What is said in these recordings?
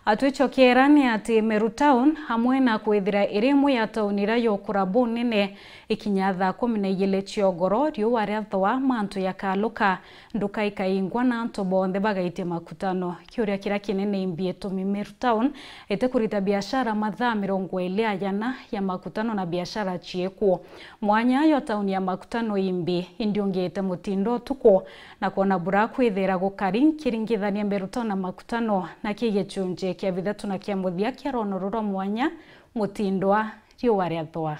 Atwicokera ni ati Meru Town hamwe na kwithira irimu ya tauni ira yokura bu nene ikinya thaa 12 ciogoro riu aria thwa mantu yakaluka nduka ikaingwa na antu bonthe bagaitie makutano. Kiuria kira kinene imbie tumi Meru Town ete kurita biashara mathaa 20 ayana ya makutano na biashara chiekwo. Mwanya yo tauni ya makutano imbi indiongete mutindo tuko na kuona bura kwithira gukari kiringithania Meru Town na makutano na kigechunje kia bithatu na kia muthia kia ronororo mwanya mutindwa riu aria thwa.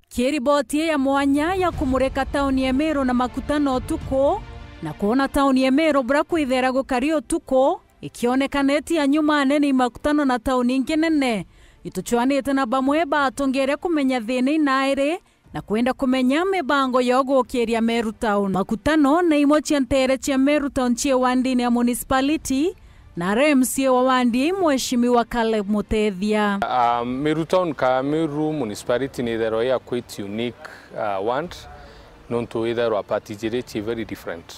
Kiriboti ya mwanya ya kumureka tauni ya Meru na makutano tuko na kuona tauni ya Meru bura kwithira gukari tuko ikionekaneti ya nyuma nene makutano na tauni ingi nene ituchwanite na bamwe batongere kumenya thini inaire na kwenda kumenya mibango ya gukiria Meru Town. Makutano na imo chiantere chia Meru Town chie wandini ya municipality na RMC wa wandi mheshimiwa Caleb Mutethia. Meru Town ka Meru municipality ni thero ya quite unique wand nonto ithero apatijire very different.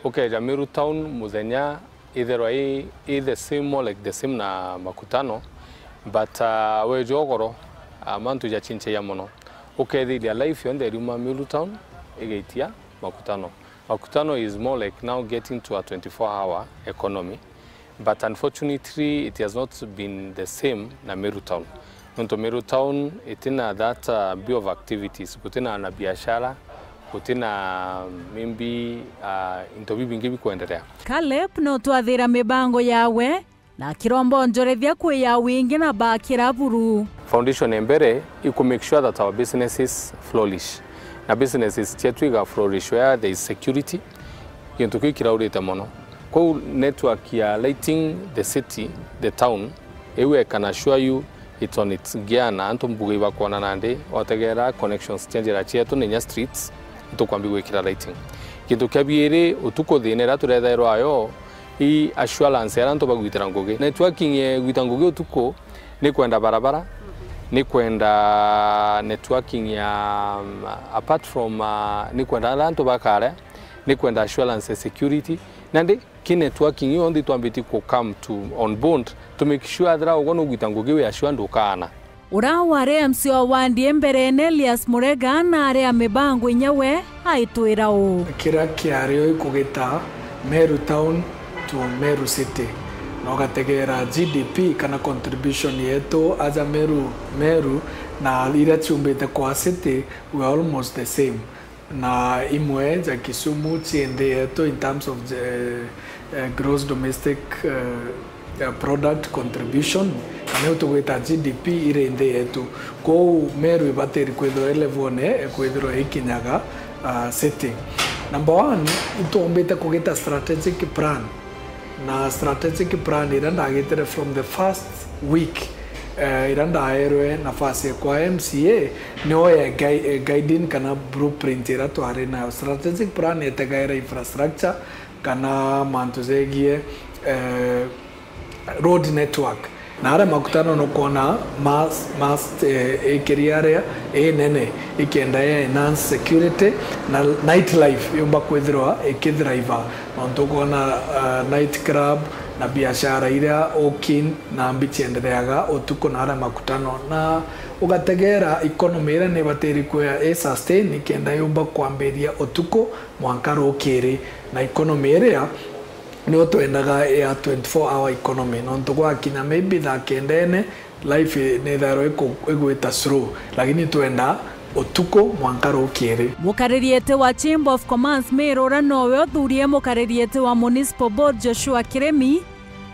Okay, ja Meru Town muthenya either the same or like the same na makutano, but we jogoro mantu ya chinche ya mono. Okay, the life yon the Ruma Meru Town egeitia makutano. Makutano is more like now getting to a 24-hour economy, but unfortunately it has not been the same na Meru Town. Nonto Meru Town itina that bit of activities, kutina na biashara, kutina maybe interview bingi kuendelea. Caleb no twathira mibango yawe na kirombo njorethia kwe ya wingi na bakira buru. Foundation embere iku make sure that our businesses flourish. Na businesses chetu iga flourish where there is security. Kintu kikira urite mono. Kwa network ya lighting the city, the town, ewe can assure you it's on its gear na anto mbugi bakwana nande wategera connections change chetu nenya streets tukwambi gwikira lighting. Kintu kabiere utuko thinera turethairwo ayo I assurance ya anto bagwitira ngugi. Networking ye gwita ngugi utuko ni kwenda barabara, ni kwenda networking ya apart from ni kwenda anto bakare, ni kwenda assurance security. Nande ki networking yo ndi twambiti ko come to on board to make sure that ugono gwita ngugi we assure ndukana. Urawa RMC wa wandi embere Elias Murega na area mibango inyawe aitwira u. Kira kiario ikugita Meru Town to Meru City. Nogategera GDP kana contribution yetu as a Meru na ira chumbete kwa city we are almost the same. Na imwe za Kisumu chiende yetu in terms of the gross domestic product contribution kana utugwita GDP ire inde yetu ko Meru ibateri kwethro elevone kwethro ikinyaga city. Number 1 itombete kugita strategic plan na strategic plan iranda agitere from the first week iranda aerwe nafasi kwa MCA no ya guiding kana blueprint irato arena strategic plan yetegaira infrastructure kana mantuzegie road network na ara makutano no kona mass ekeriarea nene ikenda ya enhance security na nightlife yomba kwithirwa ekithriver no kona night club na biashara ira okin na ambichendereaga utuko na ara makutano na ugategera economy ira ne bateri kwa sustain ikenda yomba kwamberia utuko mwankaro okere na economy area no twendaga ya 24-hour economy no tugwa kina maybe that kendene life ne tharo egweta slow lakini twenda utuko mwankaro kire. Mukaririete wa Chamber of Commerce Meru nowe othurie mukaririete wa Municipal Board Joshua Kiremi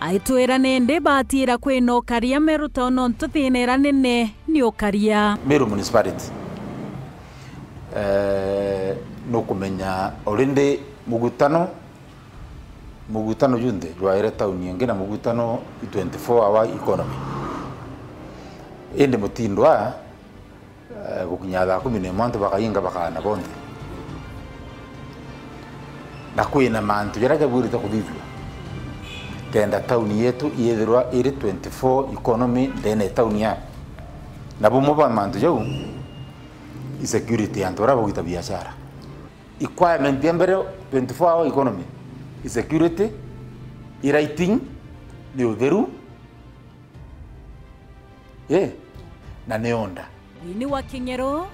aitwira nende batira kwino karia Meru Town no tuthinera nene ni ukaria Meru Municipality no kumenya orinde mugutano junde rwaire tauni ngena mugutano 24-hour economy ende mutindwa gukinya thaa 11 bakayinga bakana bonde na kwina mantu yaraga burita kuthithwa kenda tauni yetu yethirwa iri 24 economy ndene tauni ya na bumwe ba mantu jau security antu ara bagita biashara requirement ya mbere 24 hour economy security writing ni utheru na neonda Wini wa King'ero,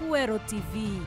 Wero TV.